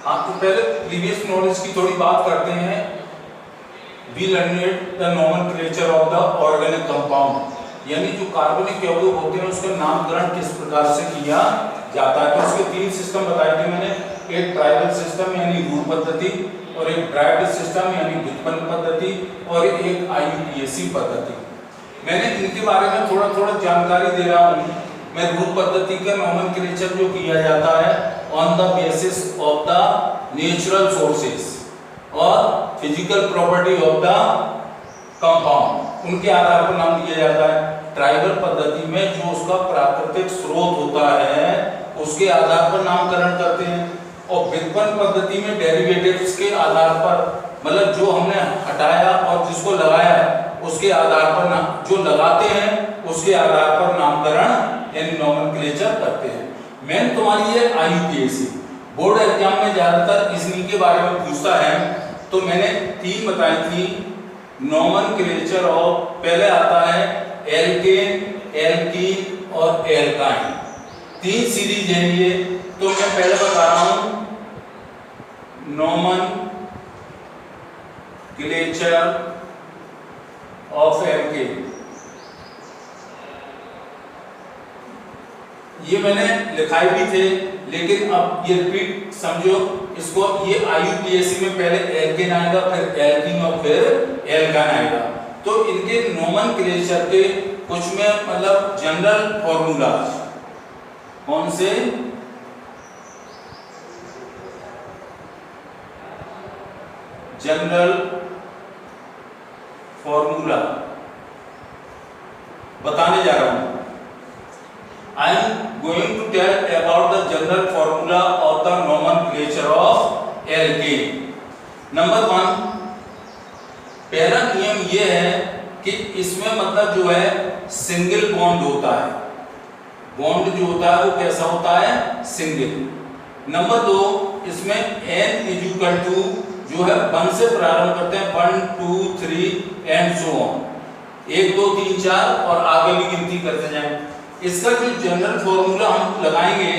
हाँ, तो पहले प्रीवियस नॉलेज की थोड़ी बात करते हैं। We learned the nomenclature of the organic compound, यानी जो कार्बनिक यौगिक होते हैं उसका नामकरण किस प्रकार से किया जाता है। तो उसके 3 सिस्टम बताए थे मैंने, एक ट्राइबल सिस्टम यानी रूट पद्धति, और एक ड्राइव्ड सिस्टम यानी व्युत्पन्न पद्धति, और एक IUPAC पद्धति। मैंने इनके बारे में थोड़ा थोड़ा जानकारी दे रहा हूँ। मैं रूट पद्धति का नोमेनक्लेचर जो किया जाता है on the basis of the natural sources और physical property of the compound, उनके आधार पर नाम दिया जाता है। ट्राइबल पद्धति में जो उसका प्राकृतिक स्रोत होता है उसके आधार पर नामकरण करते हैं, और व्युत्पन्न पद्धति में डेरिवेटिव्स के आधार पर, मतलब जो हमने हटाया और जिसको लगाया उसके आधार पर नाम, जो लगाते हैं उसके आधार पर नामकरण यानी नोमेनक्लेचर करते हैं। मेन तुम्हारी है IUPAC। बोर्ड एग्जाम में ज्यादातर इसी के बारे में पूछता है। तो मैंने 3 बताई थी नोमेनक्लेचर ऑफ, पहले आता है एल्केन, एल्कीन और एल्काइन, 3 सीरीज है ये। तो मैं पहले बता रहा हूं नोमेनक्लेचर ऑफ एल्केन। ये मैंने लिखाई भी थे, लेकिन अब ये रिपीट समझो इसको। ये IUPAC में पहले एल्केन आएगा, फिर एल्कीन और फिर एल्काइन आएगा। तो इनके नोमेनक्लेचर के कुछ में मतलब जनरल फॉर्मूलाज, कौन से जनरल फॉर्मूला बताने जा रहा हूं। I am going to tell about the general formula of the nomenclature of alkane. Number 1, पहला नियम यह है कि इसमें मतलब जो है सिंगल बॉन्ड होता है। बॉन्ड जो होता है वो कैसा होता है? सिंगल। नंबर 2, इसमें n इक्वल टू जो है 1 से प्रारंभ करते हैं, 1 2 3 एंड सो ऑन, 1 2 3 4 और आगे भी गिनती करते जाएं। इसका जो जनरल फॉर्मूला हम लगाएंगे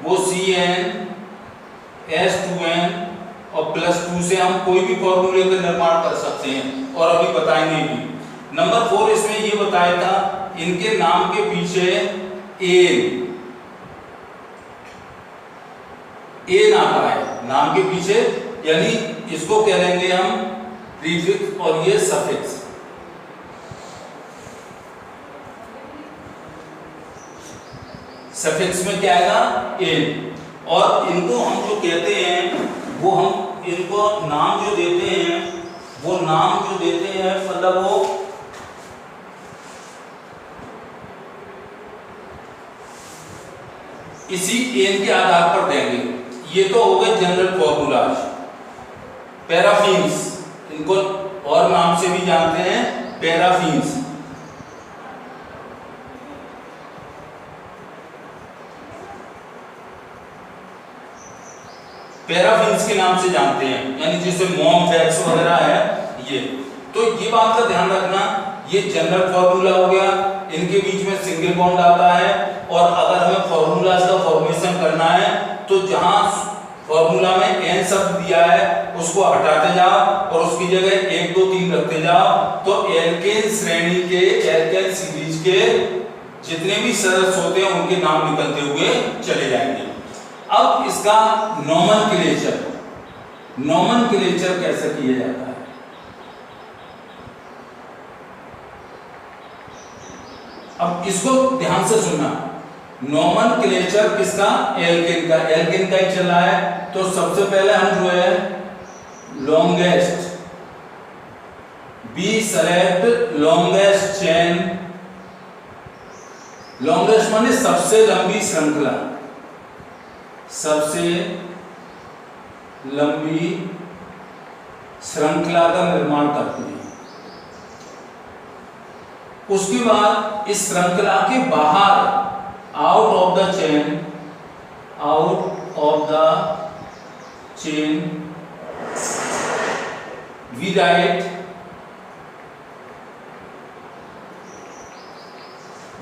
वो CN S2N और +2 से हम कोई भी फॉर्मूले का निर्माण कर सकते हैं और अभी बताएंगे भी। नंबर 4, इसमें ये बताया था इनके नाम के पीछे एन आता है नाम के पीछे, यानी इसको कह लेंगे हम प्रीफिक्स और ये सफिक्स। सफिक्स में क्या आएगा? एन। और इनको हम जो कहते हैं वो हम इनको नाम जो देते हैं वो नाम जो देते हैं मतलब वो इसी एन के आधार पर देंगे। ये तो हो गए जनरल फॉर्मूलाज। पैराफिन्स, इनको और नाम से भी जानते हैं, पैराफिन्स। पैराफिन्स के नाम से जानते हैं, यानी जैसे मोमफेक्स वगैरह है ये। तो ये बात का ध्यान रखना, ये जनरल फॉर्मूला हो गया, इनके बीच में सिंगल बॉन्ड आता है। और अगर हमें फॉर्मूलाज का फॉर्मेशन करना है तो जहां फॉर्मूला में n शब्द दिया है उसको हटाते जाओ और उसकी जगह 1 2 3 रखते जाओ, तो एल्केन श्रेणी के, एल्केन सीरीज के जितने भी सदस्य होते हैं उनके नाम निकलते हुए चले जाएंगे। अब इसका नोमेनक्लेचर कैसे किया जाता है? अब इसको ध्यान से सुनना। नोमेनक्लेचर किसका? एल्केन का। एल्केन का ही चल रहा है, तो सबसे पहले हम जो है longest, we select longest chain. Longest माने सबसे लंबी श्रृंखला, सबसे लंबी श्रृंखला का निर्माण करती है। उसके बाद इस श्रृंखला के बाहर out of the chain we write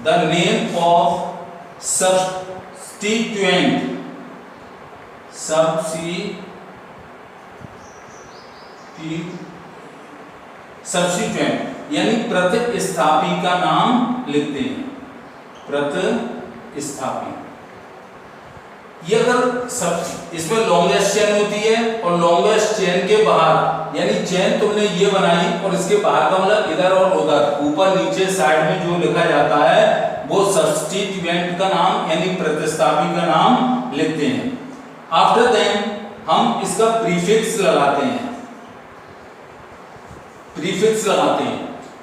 the name of substituent कि सब्स्टिट्यूएंट यानी प्रतिस्थापी का नाम लिखते हैं, प्रतिस्थापी। ये अगर सब इसमें लॉन्गेस्ट चेन होती है और लॉन्गेस्ट चेन के बाहर यानी चेन तुमने ये बनाई और इसके बाहर का मतलब इधर और उधर ऊपर नीचे साइड में जो लिखा जाता है वो सब्स्टिट्यूएंट का नाम यानी प्रतिस्थापी का नाम लिखते हैं। आफ्टर देन हम इसका प्रीफिक्स लगाते हैं, प्रीफिक्स लगाते हैं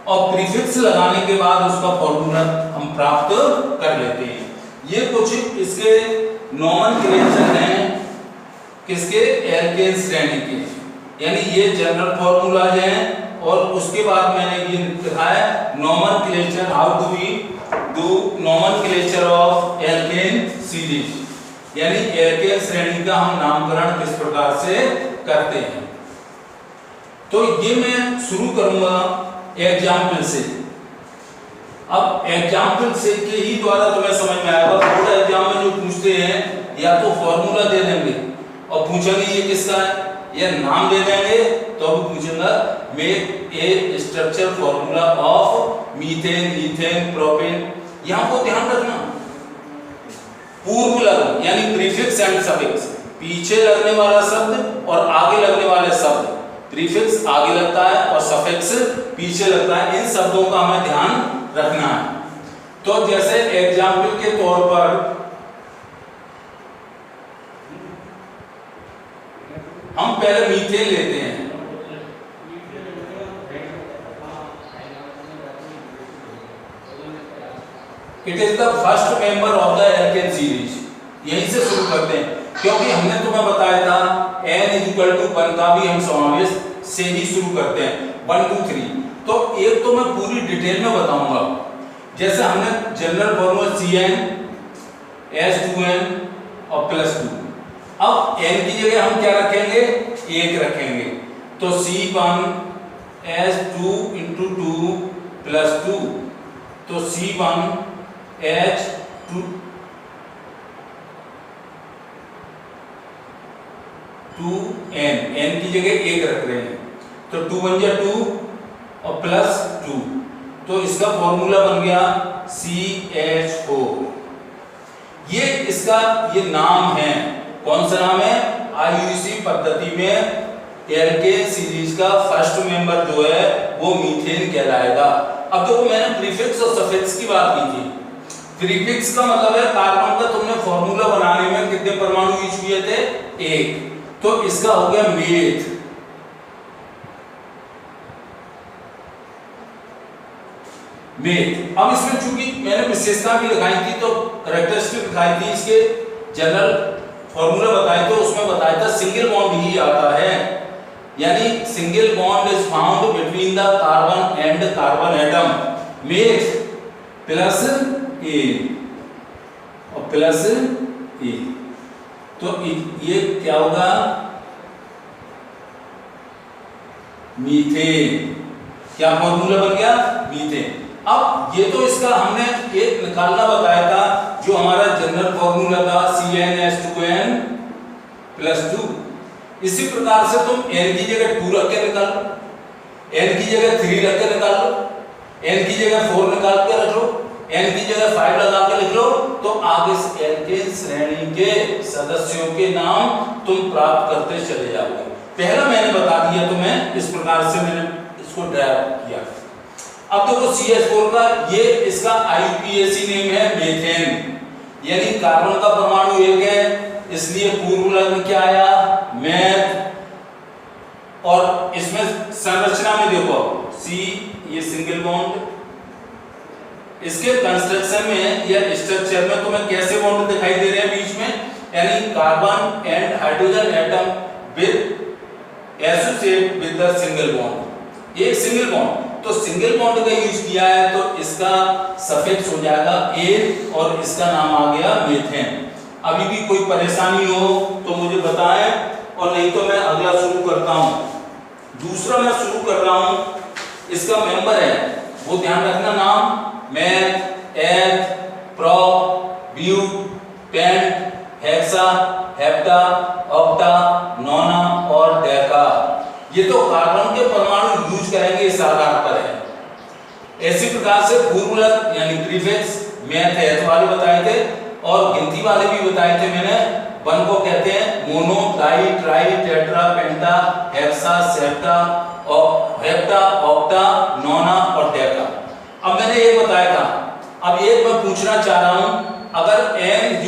और प्रीफिक्स लगाने के बाद उसका फॉर्मूला हम प्राप्त कर लेते हैं। ये कुछ इसके नोमेनक्लेचर हैं किसके, एल्केन श्रेणी के, यानी ये जनरल फॉर्मूलाज हैं और उसके बाद मैंने ये लिखा है nomenclature, how do we do nomenclature of alkane series, यानी एल्केन श्रेणी का हम नामकरण किस प्रकार से करते हैं। तो ये मैं शुरू करूंगा एग्जाम्पल से। अब एग्जाम्पल से के ही द्वारा तुम्हें समझ में आएगा। बोर्ड एग्जाम में जो पूछते हैं या तो फॉर्मूला दे देंगे और पूछेंगे ये किसका है, या नाम दे देंगे तो अब पूछेंगे make a structure formula of methane, ethane, propane. यहां को ध्यान रखना, पूर्व लग्न यानी प्रीफिक्स एंड सफिक्स, पीछे लगने वाला शब्द और आगे लगने वाले शब्द, प्रीफिक्स आगे लगता है और सफिक्स पीछे लगता है, इन शब्दों का हमें ध्यान रखना है। तो जैसे एग्जाम्पल के तौर पर हम पहले मीथेन लेते हैं। It is the first member of the alkene series, यहीं से शुरू करते हैं क्योंकि हमने तुम्हें बताया था n=1 का भी हम समावेश से ही शुरू करते हैं, 1 2 3। तो एक तो मैं पूरी डिटेल में बताऊंगा, जैसे हमने जनरल फॉर्मूला Cn H2n और +2। अब n की जगह हम क्या रखेंगे, 1 रखेंगे, तो C1 H2 × 2 +2, तो C1 H2 n की जगह 1 रख रहे हैं, तो 2 × 1 = 2 और +2, तो इसका फॉर्मूला बन गया CH4। ये इसका ये नाम है, कौन सा नाम है, IUC पद्धति में एल्केन सीरीज का फर्स्ट मेंबर जो है वो मीथेन कहलाएगा। अब देखो मैंने प्रीफिक्स और सफिक्स की बात की थी। प्रीफिक्स का मतलब है कार्बन का तुमने फॉर्मूला बनाने में कितने परमाणु यूज किए थे, 1, तो इसका हो गया मेथ। मेथ। अब इसमें चूंकि मैंने विशेषता भी दिखाई थी तो कैरेक्टरिस्टिक दिखाई थी, इसके जनरल फॉर्मूला बताए तो उसमें बताया था सिंगल बॉन्ड ही आता है, यानी single bond is found between the carbon and carbon atom, meth +A और +A, तो ये क्या होगा, मीथेन। क्या फॉर्मूला बन गया, मीथेन। अब ये तो इसका हमने एक निकालना बताया था, जो हमारा जनरल फॉर्मूला था CnH2n +2। इसी प्रकार से तुम n की जगह 2 रख के निकालो, n की जगह 3 रख के निकालो, n की जगह 4 निकाल के रख लो, n की जगह 5 लगा के लिख लो, तो आगे से एल्केन श्रेणी के सदस्यों के नाम तुम प्राप्त करते चले जाओगे। पहला मैंने बता दिया तुम्हें, इस प्रकार से मैंने इसको ड्राइव किया। अब देखो CH4 का ये इसका IUPAC नेम है मेथेन, यानी कार्बन का परमाणु 1 है, इसलिए पूर्व लग्न क्या आया, मेथ। और इसमें संरचना में देखो C ये सिंगल बॉन्ड, इसके कंस्ट्रक्शन में या स्ट्रक्चर में तुम्हें कैसे बॉन्ड दिखाई दे रहे हैं बीच में, यानी carbon and hydrogen atom with associate with the single bond, एक सिंगल बॉन्ड। तो सिंगल बॉन्ड का यूज किया है तो इसका सफिक्स हो जाएगा A और इसका नाम आ गया मेथेन। अभी भी कोई परेशानी हो तो मुझे बताएं, और नहीं तो मैं अगला शुरू करता हूं। दूसरा मैं शुरू कर रहा हूं, इसका मेंबर है वो ध्यान रखना, नाम meth, eth, prop, but, pent, hexa, hepta, octa, nona और डेका। ये तो कार्बन के परमाणु यूज करेंगे इस आधार पर है। ऐसी प्रकार से पूर्वलक यानी प्रीफिक्स मैथ हेल्थ वाले बताए थे और गिनती वाले भी बताए थे मैंने। वन को कहते हैं मोनो, डाई, ट्राई, टेट्रा, पेंटा, hexa, septa, hepta, octa, nona और डेका। अब मैंने ये बताया था, अब एक मैं पूछना चाह रहा हूं, अगर n =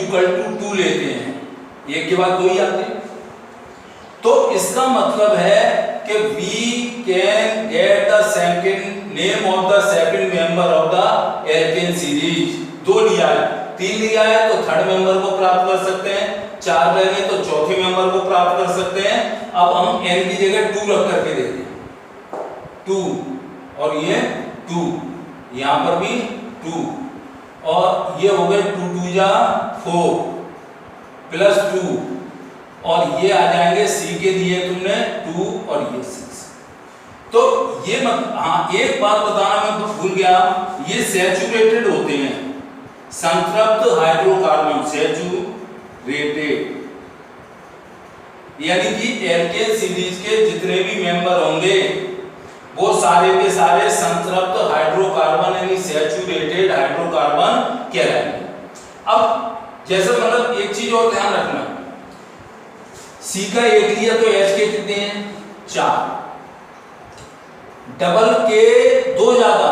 2 लेते हैं, एक के बाद 2 ही आते हैं, तो इसका मतलब है कि we can get the second name of the second member of the alkane series। 2 लिया है, 3 लिया है तो थर्ड मेंबर को प्राप्त कर सकते हैं, 4 लेंगे तो चौथे मेंबर को प्राप्त कर सकते हैं। अब हम n की जगह 2 रख करके देते हैं, 2 और ये 2, यहां पर भी 2 और ये हो गए 2 2 जा 4 प्लस 2 और ये आ जाएंगे C के दिए तुमने 2 और ये 6। तो ये हाँ एक बात बताना मैं भूल गया, ये सैचुरेटेड होते हैं, संतृप्त हाइड्रोकार्बन सैचुरेटेड, यानी कि एल्केन सीरीज के जितने भी मेंबर होंगे वो सारे के सारे संतृप्त हाइड्रोकार्बन यानी सैचुरेटेड हाइड्रोकार्बन कहलाएंगे। अब जैसे मतलब एक चीज और ध्यान रखना, C का 1 लिया तो H के कितने हैं 4, डबल के 2 ज्यादा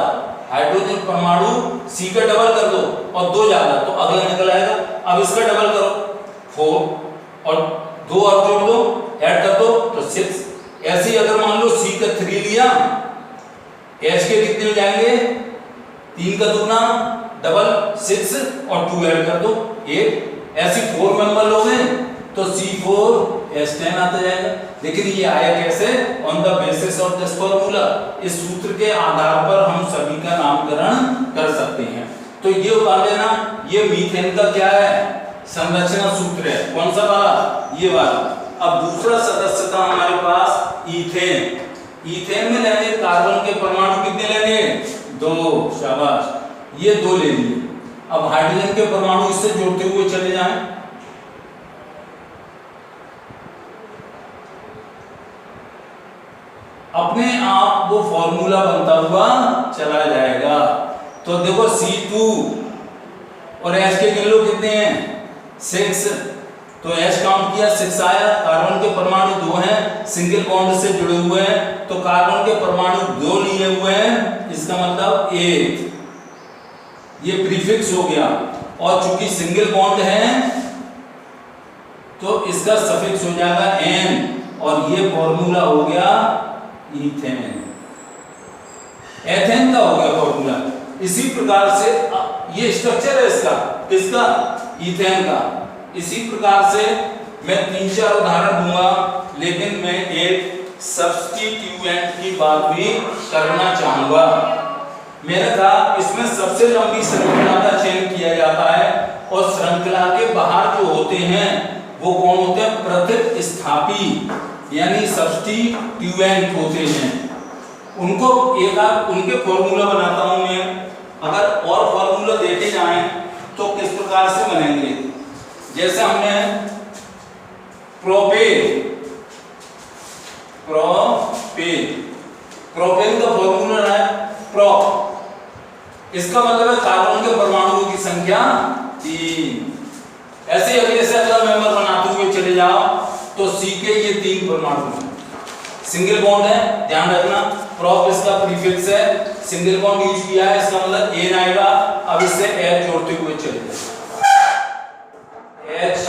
हाइड्रोजन परमाणु C का डबल कर दो और 2 ज्यादा तो अगला निकल आएगा। अब इसका डबल करो 4 और 2 और जोड़ दो ऐड कर दो तो 6। ऐसे ही अगर मान लो C का 3 लिया, H के कितने हो जाएंगे 3 का दूना डबल 6 और 2 ऐड कर दो 8। ऐसे 4 मेंबर लोगे तो C4H10 आता जाएगा। लेकिन ये आया कैसे, on the basis of this formula, इस सूत्र के आधार पर हम सभी का नामकरण कर सकते हैं। तो ये उतार लेना, ये मीथेन का क्या है संरचना सूत्र है, कौन सा वाला, ये वाला। अब दूसरा सदस्य था हमारे पास इथेन। इथेन में लेंगे कार्बन के परमाणु कितने लेंगे 2, शाबाश, ये 2 ले लिए। अब हाइड्रोजन के परमाणु इससे जोड़ते हुए चले जाएं, अपने आप वो फॉर्मूला बनता हुआ चला जाएगा। तो देखो C2 और H के गिन लो कितने हैं 6, तो H काउंट किया 6 आया। कार्बन के परमाणु 2 हैं, सिंगल बॉन्ड से जुड़े हुए हैं, तो कार्बन के परमाणु 2 लिए हुए हैं, इसका मतलब 8, ये प्रीफिक्स हो गया। और चूंकि सिंगल बॉन्ड है तो इसका सफिक्स हो जाएगा N और ये फॉर्मूला हो गया इथेन। एथेन का हो गया फॉर्मूला। इसी प्रकार से ये स्ट्रक्चर है इसका, किसका, इथेन का। इसी प्रकार से मैं 3-4 उदाहरण दूंगा, लेकिन मैं एक सब्स्टिट्यूएंट की बात भी करना चाहूंगा। मैंने कहा इसमें सबसे लंबी श्रृंखला का चयन किया जाता है और श्रृंखला के बाहर जो होते हैं वो कौन होते हैं, प्रतिस्थापी यानी सब्स्टिट्यूएंट होते हैं। उनको एक आध उनके फॉर्मूला बनाता हूं मैं। अगर और फॉर्मूला देखे जाएं तो किस प्रकार से बनेंगे, जैसे हमने प्रोपेन का फॉर्मूला है प्रोप, इसका मतलब है कार्बन के परमाणुओं की संख्या 3। ऐसे अगले से अगला मेंबर बनाते हुए चले जाओ तो C के ये 3 परमाणु हैं, सिंगल बॉन्ड है, ध्यान रखना। प्रोप इसका प्रीफिक्स है, सिंगल बॉन्ड यूज किया है, इसका मतलब N आएगा। अब इससे H जोड़ते हुए चले H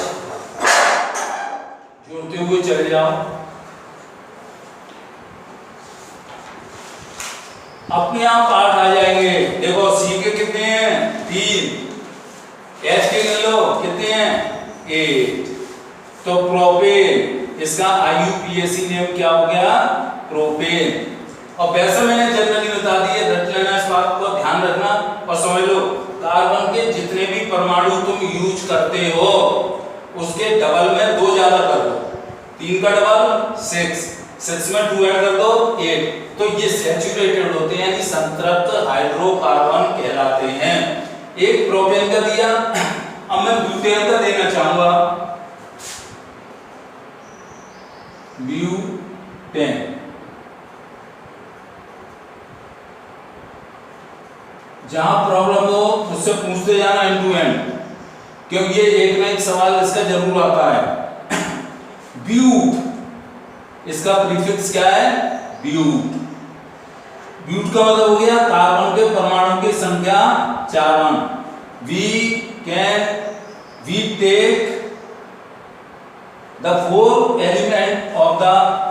जोड़ते हुए चले जाओ, अपने आप 8 आ जाएंगे। देखो C के कितने हैं 3, H के गिन लो कितने हैं 8। तो प्रोपेन, इसका IUPAC नेम क्या हो गया, प्रोपेन। और वैसे मैंने जनरली बता दिए, रट लेना इस बात को, ध्यान रखना और समझ लो। कार्बन के जितने भी परमाणु तुम यूज करते हो उसके डबल में 2 ज्यादा कर दो, 3 का डबल 6 में 2 ऐड कर दो 8, तो ये सैचुरेटेड होते हैं यानी संतृप्त हाइड्रोकार्बन कहलाते हैं। एक प्रोपेन का दिया, अब मैं ब्यूटेन का देना चाहूंगा, ब्यूटेन। जहां प्रॉब्लम हो उससे पूछते जाना एंड टू एंड, क्योंकि ये एक ना एक सवाल इसका जरूर आता है। ब्यूट, इसका प्रीफिक्स क्या है? ब्यूट। ब्यूट का मतलब हो गया कार्बन के परमाणु की संख्या 4। We take the 4 element of the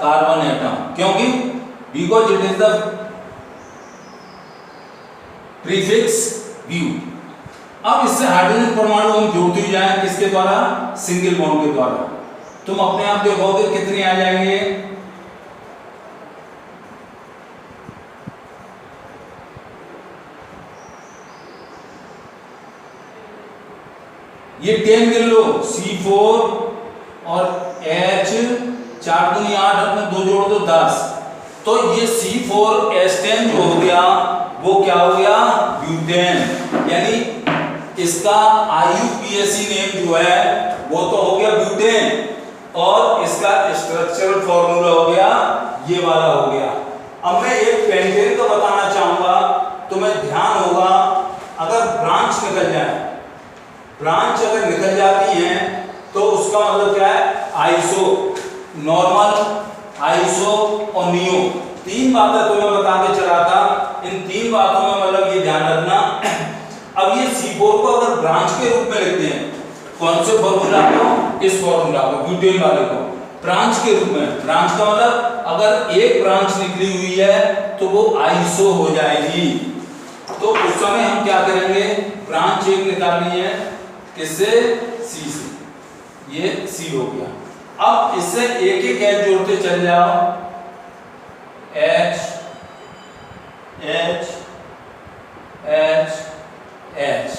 carbon atom, क्योंकि because it is the prefix but. अब इससे हाइड्रोजन परमाणु हम जोड़ते ही जाएं, किसके द्वारा? सिंगल बॉन्ड के द्वारा। तुम अपने आप देखोगे कितने आ जाएंगे? ये 10 गिन लो, C4 और H, 4 दूनी 8, अपने 2 जोड़ दो 10। तो ये C4H10 जो हो गया वो क्या हो गया? ब्यूटेन। यानी इसका IUPAC नेम जो है वो तो हो गया ब्यूटेन, और इसका स्ट्रक्चरल फॉर्मूला हो गया ये वाला हो गया। अब मैं एक पेंटेन का बताना चाहूंगा, तुम्हें ध्यान होगा, अगर ब्रांच निकल जाए, ब्रांच अगर निकल जाती है तो उसका मतलब क्या है? आइसो, नॉर्मल, आइसो और नियो। 3 बातें तुम्हें बता के चला था। इन 3 बातों में मतलब ये ध्यान रखना। अब ये C4 को अगर ब्रांच के रूप में लिखते हैं, कौन से फॉर्मूला को? इस फॉर्मूला को, ब्यूटेन वाले को, ब्रांच के रूप में। ब्रांच का मतलब अगर एक ब्रांच निकली हुई है तो वो आइसो हो जाएगी। तो उस समय हम क्या करेंगे? ब्रांच एक निकालनी है, किससे? C से। ये C हो गया। अब इससे एक एक H जोड़ते चले जाओ, H H H H,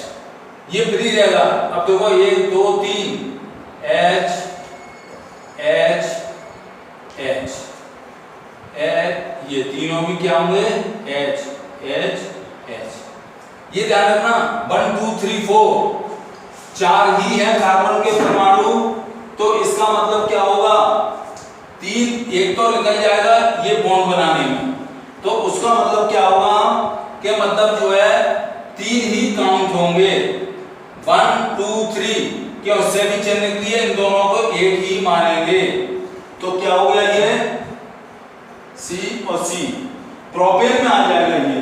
ये फ्री रहेगा। अब देखो 1 2 3 H H H H, ये तीनों भी क्या होंगे? H H H। ये ध्यान रखना, 1 2 3 4 4 ही है कार्बन के परमाणु, तो इसका मतलब क्या होगा? 3 एक तो निकल जाएगा ये बॉन्ड बनाने में, तो उसका मतलब क्या होगा कि मतलब जो है 3 ही काउंट होंगे, 1 2 3, क्या उससे भी चेन निकली है, इन दोनों को एक ही मानेंगे। तो क्या हो गया? ये C और C प्रोपेन में आ जाएगा ये,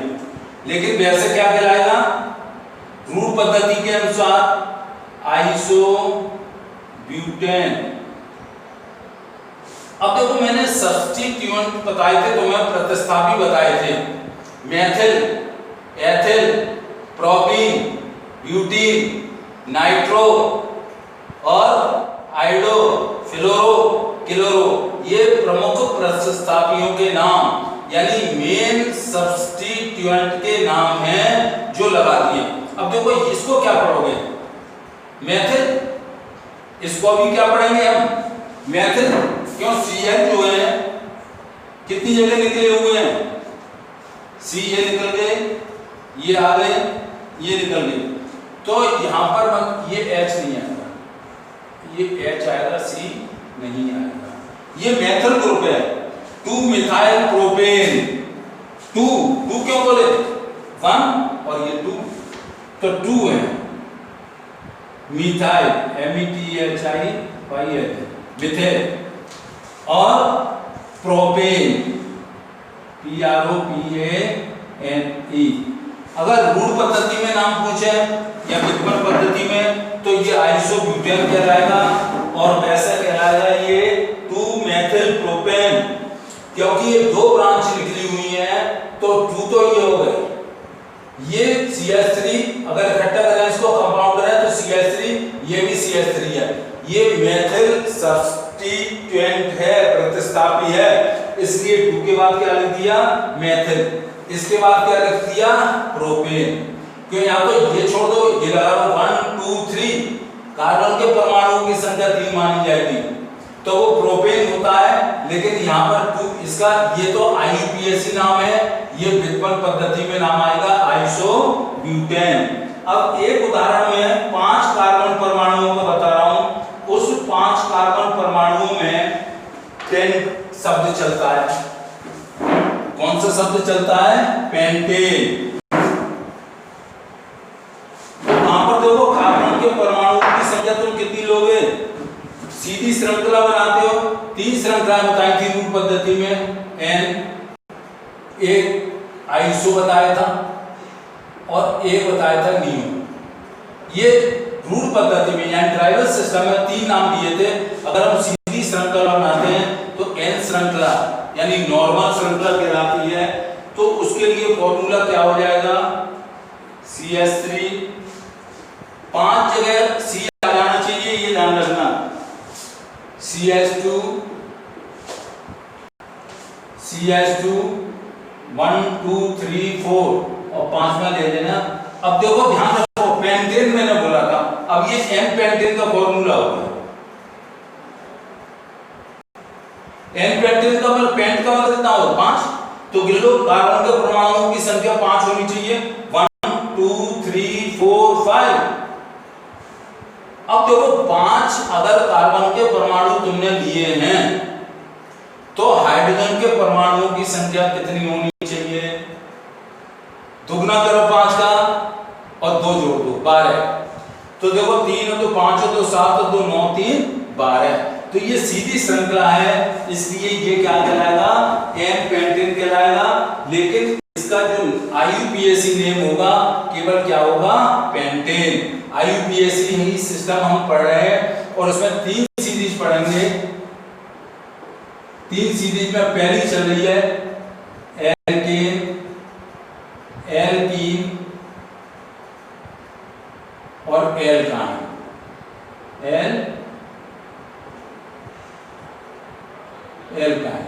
लेकिन वैसे क्या कहलाएगा? रूट पद्धति के अनुसार आइसो ब्यूटेन। अब देखो मैंने सब्स्टिट्यूएंट बताए थे, तुम्हें प्रतिस्थापी बताए थे, methyl, ethyl, propene, butene, nitro और आइडो, फ्लोरो, क्लोरो, ये प्रमुख प्रतिस्थापियों के नाम, यानी मेन सब्स्टिट्यूएंट के नाम हैं जो लगा दिए। अब देखो इसको क्या पढ़ोगे? मेथिल, इसको अभी क्या पढ़ेंगे हम? मेथिल, क्यों? Cl जो है कितनी जगह निकले हुए हैं? Ca निकल गए, ये आ गए, ये निकल गए, तो यहां पर ये H नहीं आएगा, ये H आएगा, C नहीं आएगा। ये मेथिल ग्रुप है, 2 मिथाइल प्रोपेन। 2 क्यों बोले? 1 और ये 2, तो 2 है मिथाइल, METHIL, मिथेल, और प्रोपेन, PROPANE। अगर रूट पद्धति में नाम पूछे या व्युत्पन्न पद्धति में तो ये आइसोब्यूटेन कहलाएगा, और वैसे कहलाएगा ये 2 मेथिल प्रोपेन, क्योंकि ये 2 ब्रांच निकली हुई है तो 2 तो ये हो गए, ये CH3 अगर इकट्ठा करें इसको कंपाउंड करें तो CH3, ये भी CH3 है। ये मेथिल सब्स्टिट्यूएंट है, प्रतिस्थापी है, इसलिए 2 के बाद क्या लिख दिया? मेथिल। इसके बाद क्या लिख दिया? प्रोपेन। क्यों? यहाँ तो ये छोड़ दो, ये लगा लो 1 2 3, कार्बन के परमाणुओं की संख्या 3 मानी जाएगी तो वो प्रोपेन होता है, लेकिन यहाँ पर इसका ये तो IUPAC नाम है, ये व्युत्पन्न पद्धति में नाम आएगा आइसोब्यूटेन। अब एक उदाहरण में 5 कार्बन परमाणुओं को बता रहा हूं, उस 5 कार्बन परमाणुओं में 10 शब्द चलता है। कौन सा शब्द चलता है? पेंटेन। सीधी श्रृंखला बनाते हो, 3 श्रृंखलाएं बताई थी रूट पद्धति में, एन एक आइसो बताया था और एक बताया था नियो। ये रूट पद्धति में यानी ड्राइवर सिस्टम में 3 नाम दिए थे। अगर हम सीधी श्रृंखला बनाते हैं तो एन श्रृंखला यानी नॉर्मल श्रृंखला कहलाती है। तो उसके लिए फॉर्मूला क्या हो जाएगा, CH3, 5 जगह C आ जाना चाहिए, ये ध्यान रखना। CH2 1 2 3 4 और 5वां ले लेना। अब देखो ध्यान रखो, पेंटेन मैंने बोला था, अब ये एन पेंटेन का फॉर्मूला हो गया। एन पेंटेन का मतलब पेंट का मतलब कितना होगा 5, तो गिन लो कार्बन के परमाणुओं की संख्या 5 होनी चाहिए, 1 2 3 4 5। अब देखो 5 अगर कार्बन के परमाणु तुमने लिए हैं तो हाइड्रोजन के परमाणुओं की संख्या कितनी होनी चाहिए, दुगना करो 5 का और 2 जोड़ दो 12। तो देखो 3 और 2 5 और 2 7 और 2 9 3 12। तो ये सीधी श्रृंखला है, इसलिए ये क्या कहलाएगा, एन पेंटेन कहलाएगा। लेकिन इसका जो IUPAC नेम होगा केवल क्या होगा, पेंटेन। IUPAC ही सिस्टम हम पढ़ रहे हैं और उसमें 3 सीरीज पढ़ेंगे। 3 सीरीज में पहली चल रही है एल्केन, एल्कीन और एल्काइन। एल्काइन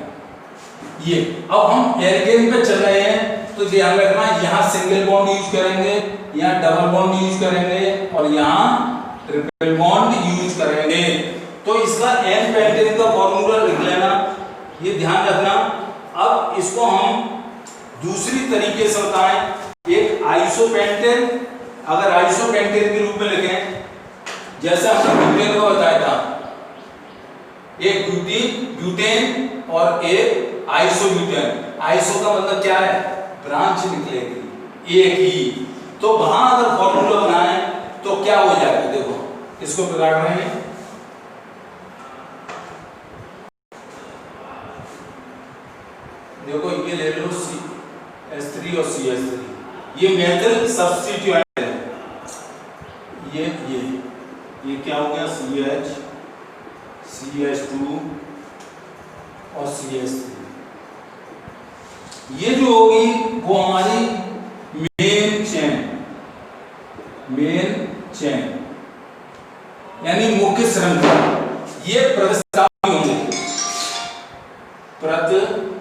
ये। अब हम एल्केन पे चल रहे हैं तो ध्यान रखना, यहाँ सिंगल बॉन्ड यूज करेंगे, यहाँ डबल बॉन्ड यूज करेंगे और यहाँ ट्रिपल बॉन्ड यूज करेंगे। तो इसका एन पेंटेन का फॉर्मूला लिख लेना, ये ध्यान रखना। अब इसको हम दूसरी तरीके से बताएं, एक आइसोपेंटेन, अगर आइसोपेंटेन के रूप में लिखें जैसे हमने ब्यूटेन को बताया था, एक ब्यूटेन और एक आइसोब्यूटेन। आइसो का मतलब क्या है, ब्रांच निकलेगी एक ही। तो वहां अगर फॉर्मूला बनाए तो क्या हो जाएगा, देखो इसको बिगाड़ रहे हैं, देखो ये ले लो CH3 और CH3, ये मेथल सब्स्टिट्यूएंट है। ये क्या हो गया, CH2 और CH3। ये जो होगी वो हमारी मेन चेन यानी मुख्य श्रृंखला। ये प्रतिस्थापी होंगे, प्रतिस्थापी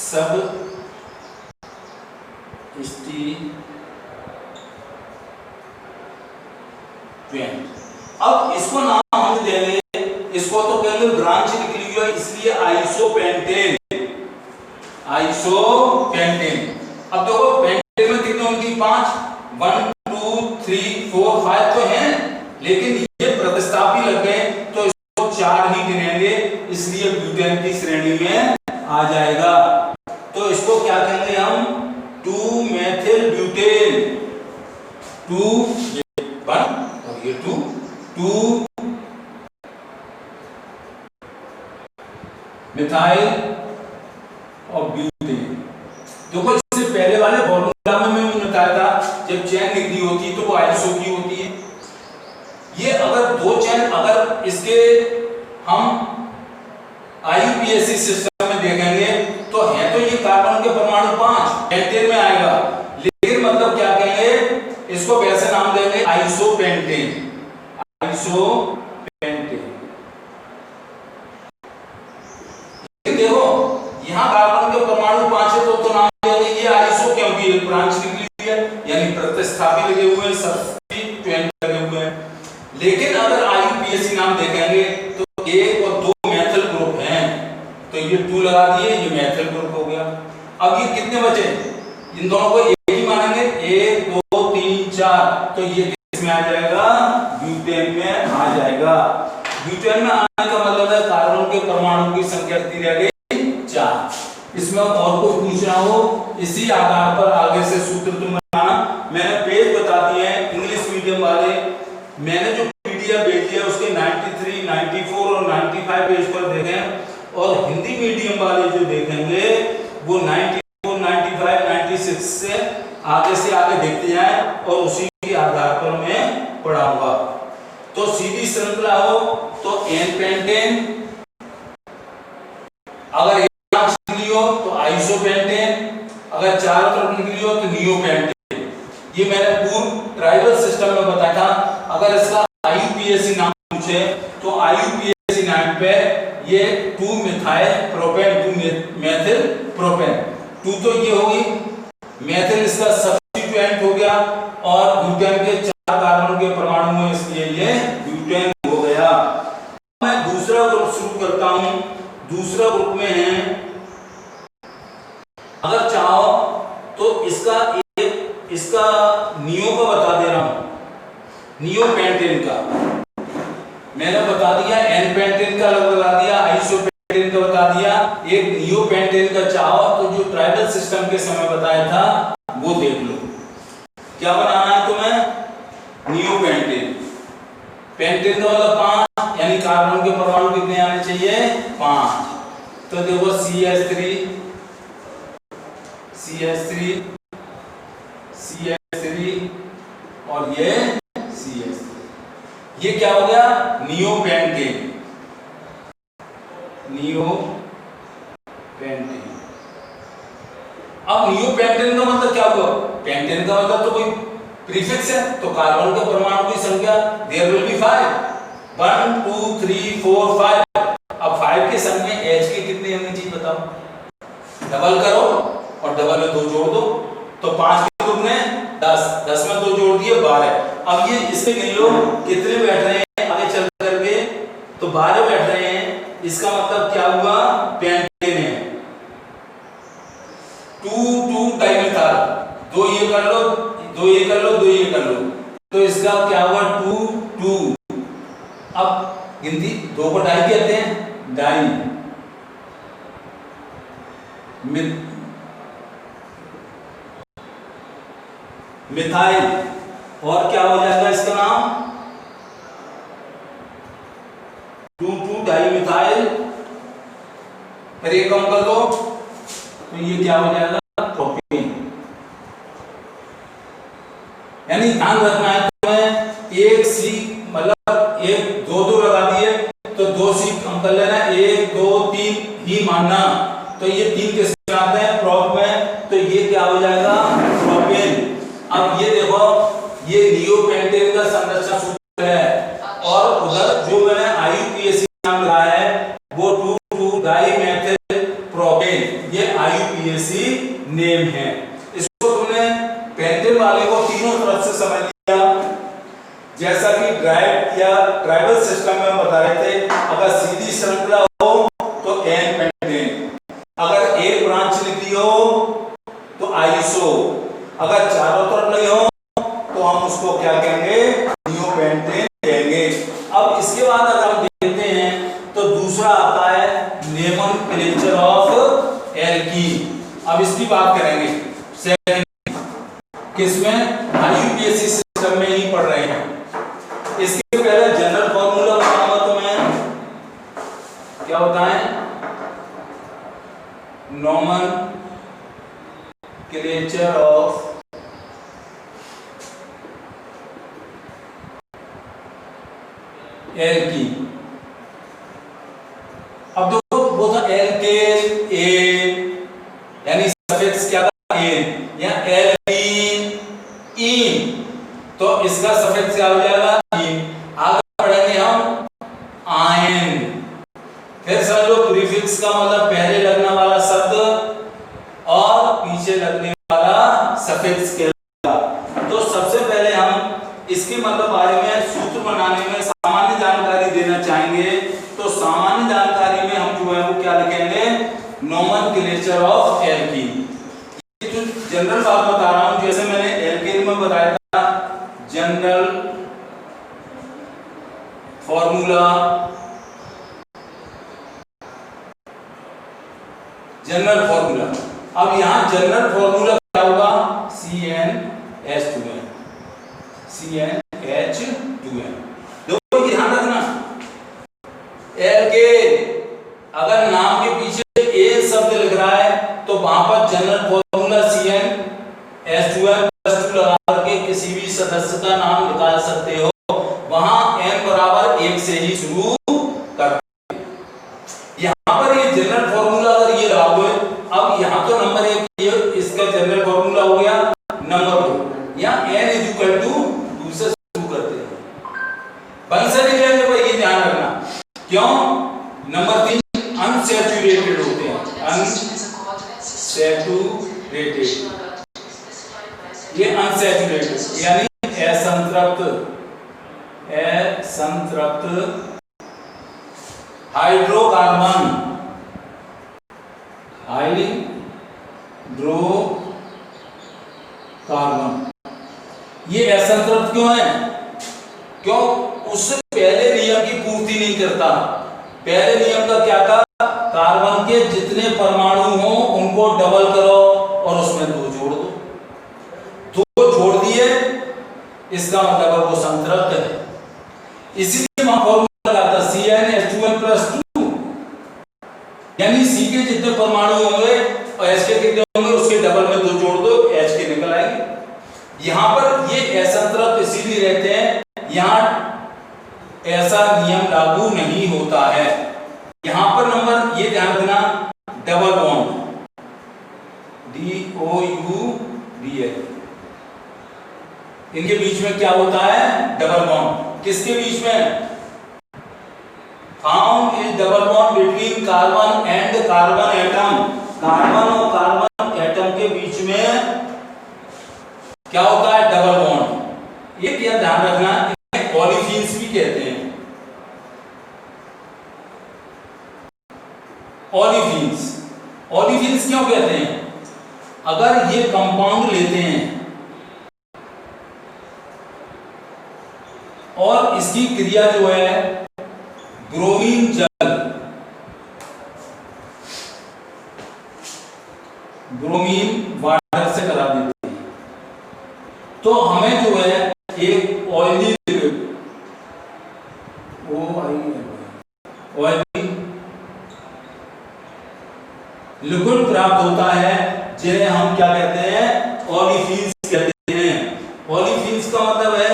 सब अब इसको नाम हम देंगे, इसको तो पहले ब्रांच निकली हुई है इसलिए आइसोपेंटेन। अब देखो पेंटेन में कितने होंगे, 5, 1 2 3 4 5 तो हैं, लेकिन ये प्रतिस्थापी लग गए तो इसको 4 ही गिनेंगे, इसलिए ब्यूटेन की श्रेणी में आ जाएगा। तो इसको क्या कहेंगे हम, 2 मेथिल ब्यूटेन। 2 1 और ये 2 मिथाइल और ब्यूटेन। देखो इससे पहले वाले फॉर्मूला में मैंने बताया था जब चेन निकली होती है तो वो आइसो की होती है। ये अगर 2 चेन अगर इसके हम IUPAC सिस्टम में देखेंगे तो है तो ये कार्बन के परमाणु 5 पेंटेन में आएगा, लेकिन मतलब क्या कहेंगे, इसको वैसे नाम देंगे आइसोपेंटेन। देखो यहाँ कार्बन के परमाणु 5 है तो नाम देंगे ये आइसो, क्योंकि ये ब्रांच निकली हुई है यानी प्रतिस्थापी लगे हुए हैं, सब्स्टिट्यूएंट लगे हुए हैं। लेकिन अगर IUPAC नाम देखेंगे तो 1 और 2 मेथल ग्रुप हैं, तो ये 2 लगा दिए, ये मेथल ग्रुप हो गया। अब ये कितने बचे, इन दोनों को एक ही मानेंगे, 1 2 3 4, तो ये किसमें आ जाएगा, ब्यूटेन में आ जाएगा। ब्यूटेन में आने का मतलब है कार्बन के परमाणु की संख्या कितनी रह गई, 4। इसमें और कुछ पूछना हो इसी आधार पर आगे से सूत्र तुम बनाना। मैंने पेज बता दिए हैं, इंग्लिश मीडियम वाले, मैंने जो पीडीएफ भेजी है उसके 93, 94 और 95 पेज पर देखें, और हिंदी मीडियम वाले जो देखेंगे वो 94, 95, 96 से आगे देखते जाएं और उसी के आधार पर मैं पढ़ाऊंगा। तो सीधी श्रृंखला हो तो एन पेंटेन, अगर एक ब्रांच निकली हो तो आइसोपेंटेन, अगर चारों तरफ निकली हो तो नियोपेंटेन। ये मैंने पूर्व ट्राइबल सिस्टम में बताया था। अगर इसका आईयूपीएसी नाम पूछे तो आईयूपीएसी नाम पे ये 2 मिथाइल प्रोपेन, 2 मेथिल प्रोपेन, 2 तो ये होगी, मेथिल इसका सब्स्टिट्यूएंट हो गया, और ब्यूटेन के 4 कार्बन के परमाणु हैं, इसलिए ये ब्यूटेन हो गया। मैं दूसरा ग्रुप शुरू करता हूं। दूसरा ग्रुप में है, अगर चाहो तो इसका नियो का बता दे रहा हूं, नियोपेंटेन का मैंने बता दिया, एन पेंटेन का बता दिया, आइसोपेंटेन का बता दिया। एक नियोपेंटेन का चाहो तो जो ट्राइबल सिस्टम के समय बताया था वो देख लो। क्या बनाना है तुम्हें? नियोपेंटेन। पेंटेन का मतलब 5, यानी कार्बन के परमाणु कितने आने चाहिए? 5। तो देखो CH3 और ये CH3, ये क्या हो गया? नियोपेंटेन। अब नियोपेंटेन का मतलब क्या हुआ? पेंटेन का मतलब तो कोई प्रीफिक्स है, तो कार्बन के परमाणु की संख्या देयर विल बी 5, 1 2 3 4 5। अब 5 के संग में H की कितनी होनी चाहिए बताओ? डबल करो और डबल में 2 जोड़ दो, तो 5 के तुमने 10, 10 में 2 जोड़ दिए 12। अब ये इसमें गिन लो कितने बैठ रहे हैं आगे चल करके, तो 12 बैठ रहे हैं। इसका मतलब क्या हुआ? पेंटेन है। 2 डाइमिथाइल, 2 ये कर लो, 2 ये कर लो, 2 ये कर लो, तो इसका क्या हुआ? 2 अब गिनती 2 को डाई कहते हैं, डाई। मिथाइल, और क्या हो जाएगा इसका नाम? 2 डाई मिथाइल। फिर ये कम कर दो तो ये क्या हो जाएगा? प्रोपेन। यानी ध्यान रखना है तुम्हें, एक सी मतलब एक 2 लगा दिए तो 2 सी कम कर लेना, 1 2 3 ही मानना। तो ये 3 के साथ आते हैं प्रोप में, तो ये क्या हो जाएगा? प्रोपेन। अब ये देखो, ये नियोपेंटेन का संरचना सूत्र है, और उधर जो मैंने आईयूपीएसी नाम लगाया है वो 2 डाइमेथिल प्रोपेन, ये आईयूपीएसी नेम है। इसको तुमने पेंटेन वाले को तीनों तरफ से समझ लिया। जैसा कि ड्राइव या ट्राइबल सिस्टम में बता रहे थे, अगर सीधी श्रृंखला हो तो एन पेंटेन, अगर एक ब्रांच निकली हो तो आइसो, अगर चारों तरफ लगे हो तो हम उसको क्या कहेंगे? नियोपेंटेन कहेंगे। अब इसके बाद अगर हम देखते हैं तो दूसरा आता है नोमेनक्लेचर ऑफ एल्कीन। अब इसकी बात करेंगे सेकंड, किसमें? आईयूपीएसी सिस्टम में ही पढ़ रहे हैं। इसके पहले जनरल फॉर्मूला बताऊंगा तुम्हें, क्या होता है? Nomenclature of alkene. अब देखो वो था एल्केन, एन, यानी सफिक्स क्या था? एन, या एल्कीन, इन, तो इसका सफिक्स क्या हो जाएगा? इन। आगे पढ़ेंगे हम आयन। फिर समझ लो प्रीफिक्स का मतलब पहले लगने वाला शब्द और पीछे लगने वाला सफिक्स के। तो सबसे पहले हम इसके मतलब बारे में सूत्र बनाने में सामान्य जानकारी देना चाहेंगे। तो सामान्य जानकारी में हम जो है वो क्या लिखेंगे? Nomenclature of alkene. ये जो जनरल बात बता रहा हूं, जैसे मैंने एल्कीन में बताया था जनरल फॉर्मूला, जनरल फॉर्मूला। अब यहां जनरल फॉर्मूला क्या होगा? CnH2n, CnH2n। H2N। देखो ये ध्यान रखना, एल्केन अगर नाम के पीछे ए शब्द लिख रहा है तो वहां पर जनरल फॉर्मूला CnH2n+2 लगा करके किसी भी सदस्य का नाम निकाल सकते हो। वहां n बराबर 1 से ही शुरू करते हैं। यहां पर ये जनरल फॉर्मूला अगर ये लागू है, अब यहां तो नंबर 1 ये इसका जनरल फॉर्मूला हो गया, नंबर 2 यहां n = 2 से शुरू करते हैं। बंसर एरिया में ये ध्यान रखना, क्यों? नंबर 3 अनसैचुरेटेड होते हैं, अनसैचुरेटेड, ये अनसैचुरेटेड यानी असंतृप्त हाइड्रोकार्बन, ये असंतृप्त क्यों है? क्यों? उससे पहले नियम की पूर्ति नहीं करता। पहले नियम का क्या था? कार्बन के जितने परमाणु हो उनको डबल करो और उसमें 2 जोड़ दो। 2 जोड़ दिए, इसका मतलब वो संतृप्त है। इसलिए वहां फॉर्मूला लगाता CnH2n+2, यानी C के जितने परमाणु होंगे और H के कितने होंगे उसके डबल में 2 जोड़ दो, H के निकल आएंगे। यहां पर ये असंतृप्त इसीलिए रहते हैं, यहां ऐसा नियम लागू नहीं होता है। यहां पर नंबर ये ध्यान रखना, डबल बॉन्ड DOUBL, इनके बीच में क्या होता है? Double bond. किसके बीच में? Found is double bond between carbon and carbon atom. Carbon और कार्बन एटम के बीच में क्या होता है? Double bond. ये क्या ध्यान रखना, इन्हें ओलिफिन्स भी कहते हैं। ओलिफिन्स क्यों कहते हैं? अगर ये कंपाउंड लेते हैं और इसकी क्रिया जो है ब्रोमीन जल, ब्रोमीन वाटर से करा देते हैं, तो हमें जो है एक ऑयली लिक्विड प्राप्त होता है, जिन्हें हम क्या कहते हैं? ओलिफिन्स कहते हैं। ओलिफिन्स का मतलब है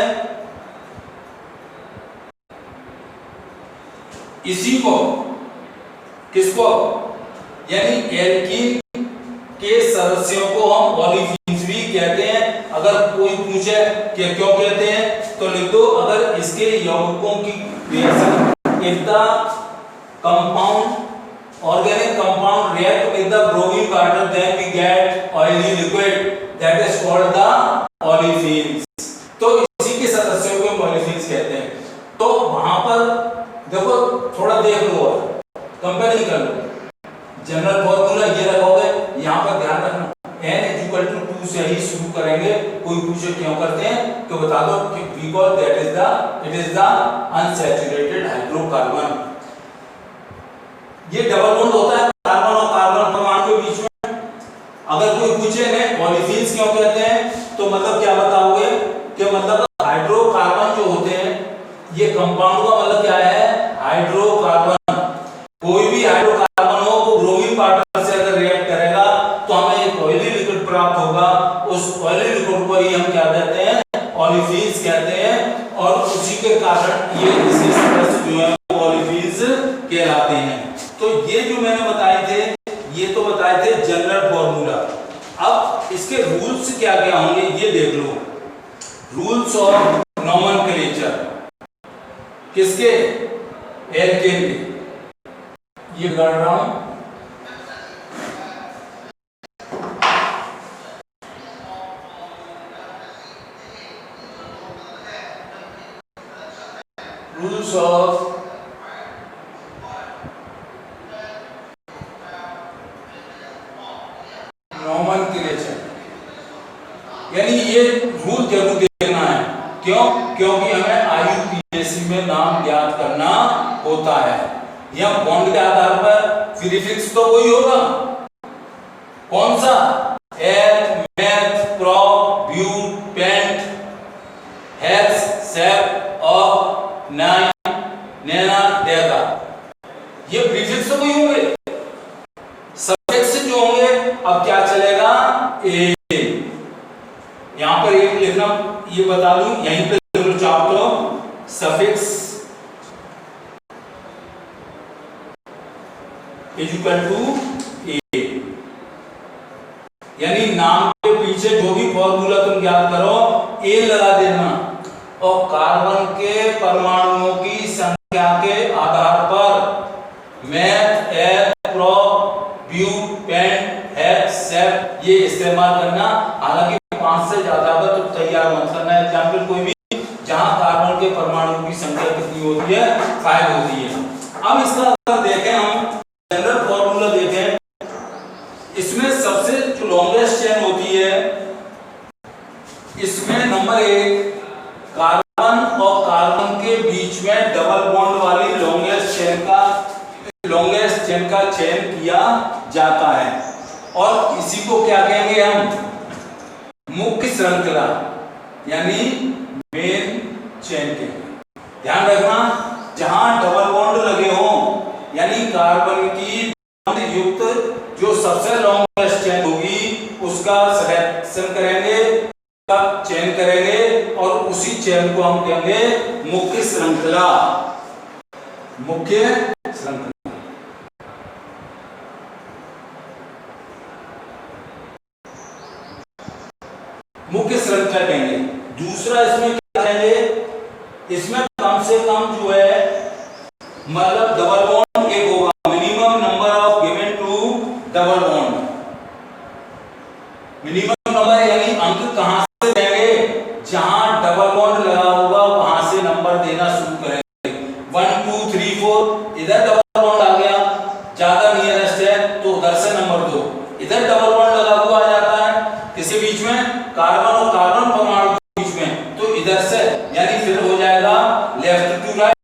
इसी को, किसको? यानी एल्कीन के सदस्यों को हम ओलिफिन्स भी कहते हैं। अगर कोई पूछे कि क्यों कहते हैं तो लिख दो, अगर इसके यौगिकों की reaction if the compound organic compound react with the bromine water, then we get oily liquid, that is called the olefins। तो इसी के सदस्यों को olefins कहते हैं। तो वहां पर देखो, थोड़ा देख लो और कंपेयरिंग कर लो। जनरल फॉर्मूला ये रखोगे, यहां पर ध्यान रखना n = 2 से ही शुरू करेंगे। कोई पूछे क्यों करते हैं तो बता दो कि because it is the unsaturated hydrocarbon। ये डबल बॉन्ड होता है कार्बन और कार्बन परमाणु के बीच में। अगर कोई पूछे ने ओलिफिन्स क्यों कहते हैं तो मतलब क्या बताओगे कि मतलब हाइड्रोकार्बन जो होते हैं, ये कंपाउंड का मतलब क्या है? हाइड्रोकार्बन। कोई भी हाइड्रोकार्बन हो वो ब्रोमीन वाटर से अगर रिएक्ट करेगा तो हमें एक ऑयली लिक्विड प्राप्त होगा। उस ऑयली लिक्विड को ही हम क्या कहते हैं? ओलिफिन्स कहते हैं। और उसी के कारण ये इसी सदस्य जो है ओलिफिन्स कहलाते हैं। तो ये जो मैंने बताए थे, ये तो बताए थे जनरल फॉर्मूला। अब इसके रूल्स क्या क्या होंगे ये देख लो। रूल्स ऑफ नोमेनक्लेचर किसके? एल्केन के। ये कर रहा हूं, रूल्स ऑफ नोमेनक्लेचर, यानी ये रूल जरूर देखना है। क्यों? क्योंकि हमें IUPAC में नाम ज्ञात करना होता है। यह बॉन्ड के आधार पर प्रीफिक्स तो वही होगा, कौन सा? Eth, meth, prop, but, pent, hex, sep, nine, nona, deca, ये प्रीफिक्स तो कोई होंगे, सफिक्स जो होंगे अब क्या चलेगा, ए। यहां पर एक लिखना, ये बता दूं, यहीं पे चाहो तो सफिक्स इज इक्वल टू ए, यानी नाम के पीछे जो भी फॉर्मूला तुम ज्ञात करो ए लगा देना, और कार्बन के परमाणुओं की संख्या के आधार पर math, eth, prop, but, pent, hex, सेप ये इस्तेमाल करना। हालांकि 5 से ज्यादा अगर तो तैयार मत करना एग्जाम्पल कोई भी जहां कार्बन के परमाणुओं की संख्या कितनी होती है, 5 होती है। अब इसका अगर देखें हम जनरल फॉर्मूला देखें, इसमें सबसे जो लॉन्गेस्ट चेन होती है, इसमें नंबर 1 कार्बन और कार्बन के बीच में डबल बॉन्ड वाली लॉन्गेस्ट चेन का चयन किया जाता है, और इसी को क्या कहेंगे हम, मुख्य श्रृंखला यानी मेन चेन के। ध्यान रखना, जहां डबल बॉन्ड लगे हो यानी कार्बन की बॉन्ड युक्त जो सबसे लॉन्गेस्ट चेन होगी उसका सिलेक्शन करेंगे, का चयन करेंगे, और उसी चेन को हम कहेंगे मुख्य श्रृंखला। मुख्य श्रृंखला मुख्य श्रृंखला कहेंगे। दूसरा इसमें क्या कहेंगे, इसमें कम से कम जो है मतलब डबल बॉन्ड एक होगा, minimum number of given to double bond. Minimum number यानी अंक कहां से देंगे, जहां डबल बॉन्ड लगा होगा वहां से नंबर देना शुरू करेंगे। 1 2 3 4 इधर डबल बॉन्ड आ गया, ज्यादा नियरेस्ट है तो उधर से नंबर 2, इधर डबल बॉन्ड लगा हुआ आ जाता है किसके बीच में, कार्बन और कार्बन परमाणु के बीच में, तो इधर से यानी फिर हो जाएगा लेफ्ट टू राइट।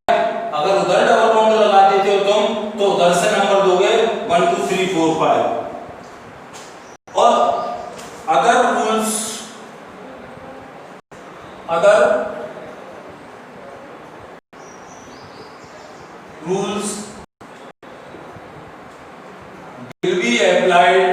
अगर उधर डबल बॉन्ड लगा देते हो तुम तो उधर से नंबर दोगे 1 2 3 4 5। और अगर rules will be applied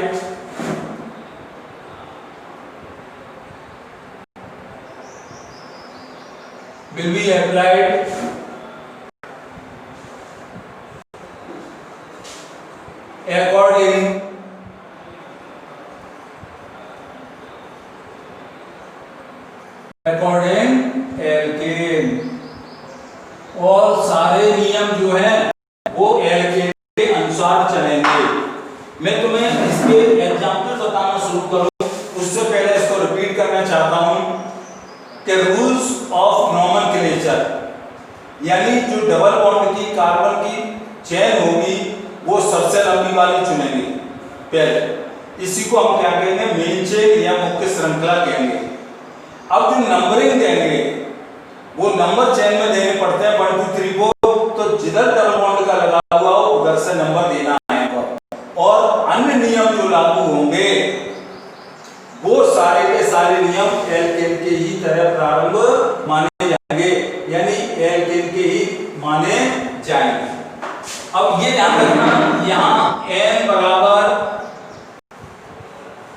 according alkane, और सारे नियम जो हैं वो एल्केन के अनुसार चलेंगे। मैं तुम्हें इसके एग्जांपल बताना शुरू करूं उससे पहले इसको रिपीट करना चाहता हूं कि रूल्स ऑफ नॉमेनक्लेचर, यानी जो डबल बॉन्ड की कार्बन की चेन होगी वो सबसे लंबी वाली चुनेंगे पहले, इसी को हम क्या कहेंगे, मेन चेन या मुख्य श्रृंखला कहेंगे। अब जो नंबरिंग देंगे वो नंबर चेन में देने पड़ते हैं 1 2 3 4, तो जिधर डबल बॉन्ड का लगा हुआ हो उधर से नंबर देना है, और अन्य नियम जो लागू होंगे वो सारे के सारे नियम एल्केन के ही तरह प्रारंभ माने जाएंगे, यानी एल्केन के ही माने जाएंगे। अब ये ध्यान रखना, यहाँ n बराबर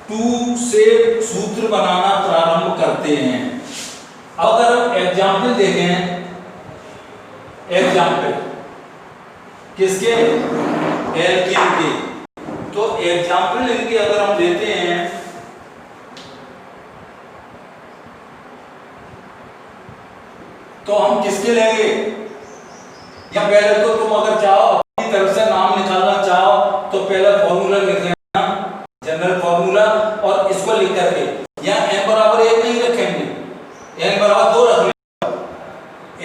2 से सूत्र बनाना प्रारंभ करते हैं। अगर हम एग्जाम्पल देखें, एग्जाम्पल किसके, एल्केन के, तो एग्जाम्पल इनके अगर हम देते हैं तो हम किसके लेंगे, या पहले तो तुम अगर चाहो अपनी तरफ से नाम निकालना चाहो तो पहला फॉर्मूला लिख लेना, जनरल फॉर्मूला, और इसको लिख करके यहाँ n बराबर 1 नहीं रखेंगे, n बराबर 2 रख लेंगे,